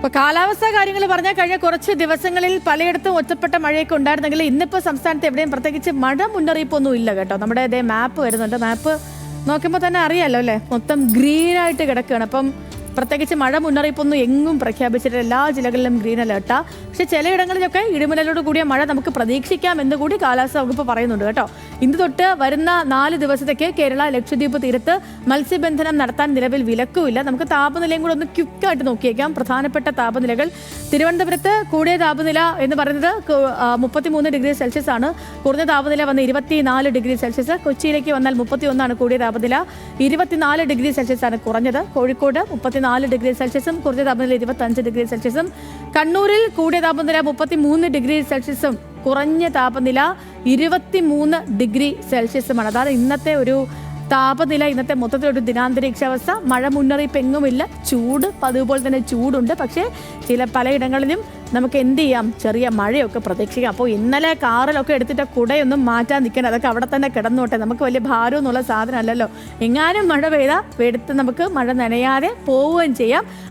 ഇപ്പോൾ കാലാവസ്ഥാ കാര്യങ്ങൾ പറഞ്ഞാൽ കഴിഞ്ഞ കുറച്ച് ദിവസങ്ങളിൽ പലയിടത്തും ഒറ്റപ്പെട്ട മഴയൊക്കെ ഉണ്ടായിരുന്നെങ്കിൽ ഇന്നിപ്പോൾ സംസ്ഥാനത്ത് എവിടെയും പ്രത്യേകിച്ച് മഴ മുന്നറിയിപ്പൊന്നും ഇല്ല കേട്ടോ. നമ്മുടെ ഇതേ മാപ്പ് വരുന്നുണ്ട്. മാപ്പ് നോക്കുമ്പോൾ തന്നെ അറിയാമല്ലോ അല്ലേ, മൊത്തം ഗ്രീനായിട്ട് കിടക്കുകയാണ്. അപ്പം പ്രത്യേകിച്ച് മഴ മുന്നറിയിപ്പൊന്നും എങ്ങും പ്രഖ്യാപിച്ചിട്ടില്ല. എല്ലാ ജില്ലകളിലും ഗ്രീൻ അലേർട്ടാ. പക്ഷേ ചിലയിടങ്ങളിലൊക്കെ ഇടിമിന്നലോട് കൂടിയ മഴ നമുക്ക് പ്രതീക്ഷിക്കാം എന്ന് കൂടി കാലാവസ്ഥാ വകുപ്പ് പറയുന്നുണ്ട് കേട്ടോ. ഇന്ന് തൊട്ട് വരുന്ന 4 ദിവസത്തേക്ക് കേരള ലക്ഷദ്വീപ് തീരത്ത് മത്സ്യബന്ധനം നടത്താൻ നിലവിൽ വിലക്കുമില്ല. നമുക്ക് താപനിലയും കൂടെ ഒന്ന് ക്വിക്കായിട്ട് നോക്കിയേക്കാം. പ്രധാനപ്പെട്ട താപനിലകൾ തിരുവനന്തപുരത്ത് കൂടിയ താപനില എന്ന് പറയുന്നത് 33 ഡിഗ്രി സെൽഷ്യസ് ആണ്. കുറഞ്ഞ താപനില വന്ന് 24 ഡിഗ്രി സെൽഷ്യസ്. കൊച്ചിയിലേക്ക് വന്നാൽ 31 കൂടിയ താപനില, 24 ഡിഗ്രി സെൽഷ്യസ് ആണ് കുറഞ്ഞത്. കോഴിക്കോട് 34 ഡിഗ്രി സെൽഷ്യസും കുറഞ്ഞ താപനില 25 ഡിഗ്രി സെൽഷ്യസും. കണ്ണൂരിൽ കൂടിയ താപനില 33 ഡിഗ്രി സെൽഷ്യസും കുറഞ്ഞ താപനില 23 ഡിഗ്രി സെൽഷ്യസുമാണ്. അതാണ് ഇന്നത്തെ ഒരു താപനില, ഇന്നത്തെ മൊത്തത്തിലൊരു ദിനാന്തരീക്ഷാവസ്ഥ. മഴ മുന്നറിയിപ്പ് എങ്ങുമില്ല. ചൂട് അതുപോലെ തന്നെ ചൂടുണ്ട്. പക്ഷേ പലയിടങ്ങളിലും നമുക്ക് എന്ത് ചെയ്യാം, ചെറിയ മഴയൊക്കെ പ്രതീക്ഷിക്കാം. അപ്പോൾ ഇന്നലെ കാറിലൊക്കെ എടുത്തിട്ട് കുടയൊന്നും മാറ്റാൻ നിൽക്കണം. അതൊക്കെ അവിടെ തന്നെ കിടന്നോട്ടെ. നമുക്ക് വലിയ ഭാരമൊന്നുള്ള സാധനം അല്ലല്ലോ. എങ്ങാനും മഴ പെയ്താൽ എടുത്ത് നമുക്ക് മഴ നനയാതെ പോവുകയും ചെയ്യാം.